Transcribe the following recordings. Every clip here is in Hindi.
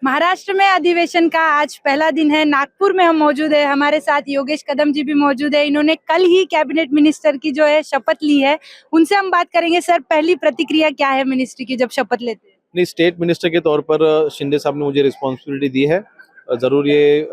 महाराष्ट्र में अधिवेशन का आज पहला दिन है। नागपुर में हम मौजूद है। हमारे साथ योगेश कदम जी भी मौजूद है। इन्होंने कल ही कैबिनेट मिनिस्टर की जो है शपथ ली है। उनसे हम बात करेंगे। सर, पहली प्रतिक्रिया क्या है मिनिस्ट्री की जब शपथ लेते हैं? नहीं, स्टेट मिनिस्टर के तौर पर शिंदे साहब ने मुझे रिस्पॉन्सिबिलिटी दी है। ज़रूर ये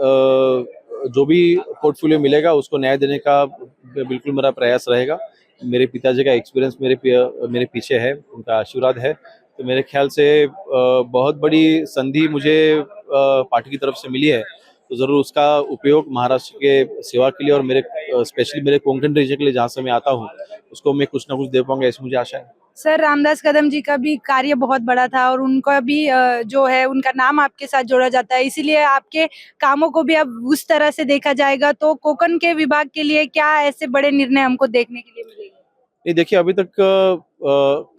जो भी पोर्टफोलियो मिलेगा उसको न्याय देने का बिल्कुल मेरा प्रयास रहेगा। मेरे पिताजी का एक्सपीरियंस मेरे पीछे है, उनका आशीर्वाद है। तो मेरे ख्याल से बहुत बड़ी संधि मुझे पार्टी की तरफ से मिली है, तो ज़रूर उसका उपयोग महाराष्ट्र के सेवा के लिए और मेरे स्पेशली मेरे कोंकण रीजन के लिए जहाँ से मैं आता हूँ उसको मैं कुछ ना कुछ दे पाऊंगा, ऐसी मुझे आशा है। सर, रामदास कदम जी का भी कार्य बहुत बड़ा था और उनका भी जो है उनका नाम आपके साथ जोड़ा जाता है, इसीलिए आपके कामों को भी अब उस तरह से देखा जाएगा। तो कोंकण के विभाग के लिए क्या ऐसे बड़े निर्णय हमको देखने के लिए मिलेंगे? नहीं, देखिए, अभी तक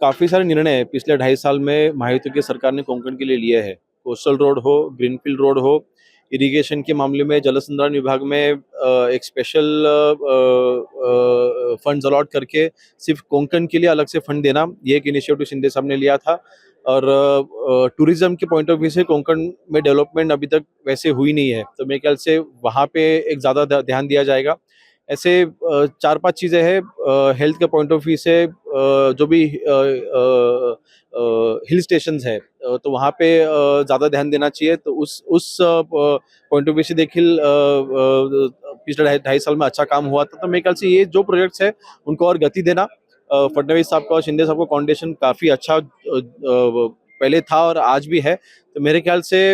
काफी सारे निर्णय पिछले 2.5 साल में महायुति की सरकार ने कोंकण के लिए लिए है। कोस्टल रोड हो, ग्रीनफील्ड रोड हो, इरिगेशन के मामले में जल संधारण विभाग में एक स्पेशल फंड्स अलॉट करके सिर्फ कोंकण के लिए अलग से फंड देना, ये एक इनिशिएटिव शिंदे साहब ने लिया था। और टूरिज्म के पॉइंट ऑफ व्यू से कोंकण में डेवलपमेंट अभी तक वैसे हुई नहीं है, तो मेरे ख्याल से वहाँ पे एक ज़्यादा ध्यान दिया जाएगा। ऐसे 4-5 चीज़ें हैं हेल्थ के पॉइंट ऑफ व्यू से, जो भी हिल स्टेशंस है, तो वहाँ पे ज़्यादा ध्यान देना चाहिए। तो उस पॉइंट ऑफ व्यू से देखिए पिछले 2.5 साल में अच्छा काम हुआ था, तो मेरे ख्याल से ये जो प्रोजेक्ट्स है उनको और गति देना। फडणवीस साहब का और शिंदे साहब का कॉन्डिनेशन काफ़ी अच्छा पहले था और आज भी है, तो मेरे ख्याल से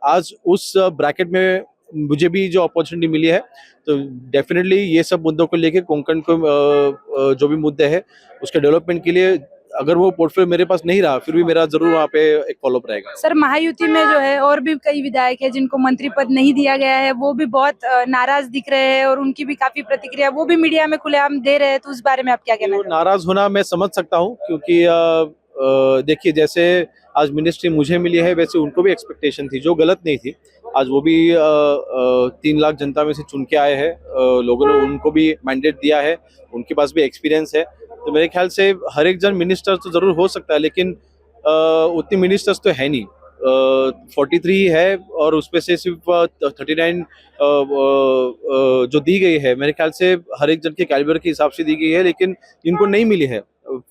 आज उस ब्रैकेट में मुझे भी जो अपॉर्चुनिटी मिली है, तो डेफिनेटली ये सब मुद्दों को लेके कोंकण को जो भी मुद्दे हैं उसके डेवलपमेंट के लिए, अगर वो पोर्टफोलियो मेरे पास नहीं रहा फिर भी मेरा जरूर वहाँ पे एक फॉलोअप रहेगा। सर, महायुति में जो है और भी कई विधायक है जिनको मंत्री पद नहीं दिया गया है, वो भी बहुत नाराज दिख रहे हैं और उनकी भी काफी प्रतिक्रिया वो भी मीडिया में खुलेआम दे रहे हैं। तो उस बारे में आप क्या कहना चाहेंगे? नाराज होना मैं समझ सकता हूँ, क्योंकि देखिए, जैसे आज मिनिस्ट्री मुझे मिली है वैसे उनको भी एक्सपेक्टेशन थी जो गलत नहीं थी। आज वो भी 3 लाख जनता में से चुन के आए हैं, लोगों ने उनको भी मैंडेट दिया है, उनके पास भी एक्सपीरियंस है। तो मेरे ख्याल से हर एक जन मिनिस्टर तो जरूर हो सकता है, लेकिन उतनी मिनिस्टर्स तो है नहीं। 43 है और उसमें से सिर्फ 39 जो दी गई है, मेरे ख्याल से हर एक जन के कैलिबर के हिसाब से दी गई है, लेकिन इनको नहीं मिली है।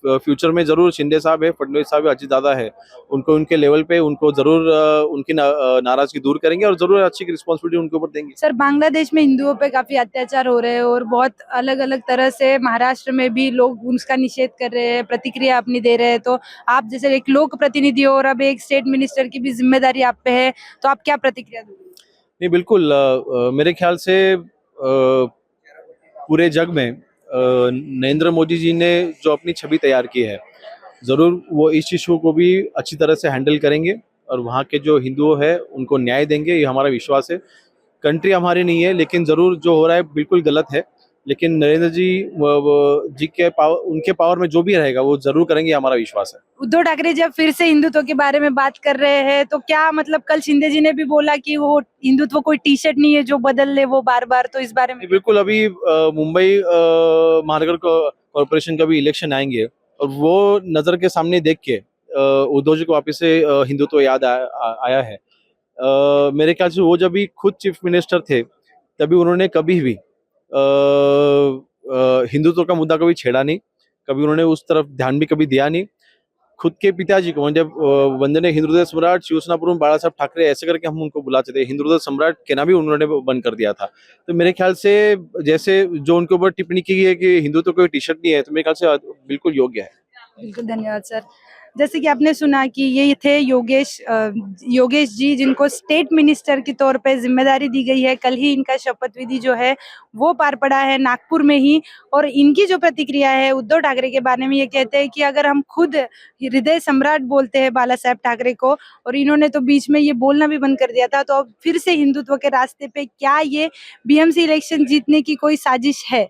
फ्यूचर में जरूर शिंदे साहब है, फडणवीस साहब है, अजीत दादा है, उनको उनके लेवल पे उनको जरूर उनकी नाराजगी दूर करेंगे और जरूर अच्छी रिस्पॉन्सिबिलिटी उनके ऊपर देंगे। सर, बांग्लादेश में हिंदुओं पे काफी अत्याचार हो रहे हैं और बहुत अलग अलग तरह से महाराष्ट्र में भी लोग उसका निषेध कर रहे हैं, प्रतिक्रिया अपनी दे रहे हैं। तो आप जैसे एक लोक प्रतिनिधि हो और अब एक स्टेट मिनिस्टर की भी जिम्मेदारी आप पे है, तो आप क्या प्रतिक्रिया दोगे? नहीं, बिल्कुल, मेरे ख्याल से पूरे जग में नरेंद्र मोदी जी ने जो अपनी छवि तैयार की है, जरूर वो इस इशू को भी अच्छी तरह से हैंडल करेंगे और वहाँ के जो हिंदुओं है उनको न्याय देंगे, ये हमारा विश्वास है। कंट्री हमारी नहीं है, लेकिन जरूर जो हो रहा है बिल्कुल गलत है, लेकिन नरेंद्र जी जी के पावर, उनके पावर में जो भी रहेगा वो जरूर करेंगे, ये हमारा विश्वास है। उद्धव ठाकरे जब फिर से हिंदुत्व के बारे में बात कर रहे हैं, तो क्या मतलब कल शिंदे जी ने भी बोला कि वो हिंदुत्व कोई टी शर्ट नहीं है जो बदल ले वो बार बार, तो इस बारे में? बिल्कुल, अभी मुंबई महानगर कॉरपोरेशन का भी इलेक्शन आएंगे और वो नजर के सामने देख के उद्धव जी को वापस से हिंदुत्व याद आया है। मेरे ख्याल से वो जब भी खुद चीफ मिनिस्टर थे तभी उन्होंने कभी भी हिंदुत्व का मुद्दा कभी छेड़ा नहीं, कभी उन्होंने उस तरफ ध्यान भी कभी दिया नहीं। खुद के पिताजी को जब वंदनीय हिंदुहृदय सम्राट शिवसेना प्रमुख बाला साहब ठाकरे, ऐसे करके हम उनको बुलाते थे, हिंदुहृदय सम्राट कहना भी उन्होंने बंद कर दिया था। तो मेरे ख्याल से जैसे जो उनके ऊपर टिप्पणी की है कि हिंदुत्व कोई टी शर्ट नहीं है, तो मेरे ख्याल से बिल्कुल योग्य है। बिल्कुल, धन्यवाद सर। जैसे कि आपने सुना कि ये थे योगेश जी, जिनको स्टेट मिनिस्टर के तौर पे जिम्मेदारी दी गई है। कल ही इनका शपथ विधि जो है वो पार पड़ा है नागपुर में ही। और इनकी जो प्रतिक्रिया है उद्धव ठाकरे के बारे में, ये कहते हैं कि अगर हम खुद हृदय सम्राट बोलते हैं बाला साहेब ठाकरे को, और इन्होंने तो बीच में ये बोलना भी बंद कर दिया था, तो अब फिर से हिंदुत्व के रास्ते पे क्या ये बीएमसी इलेक्शन जीतने की कोई साजिश है?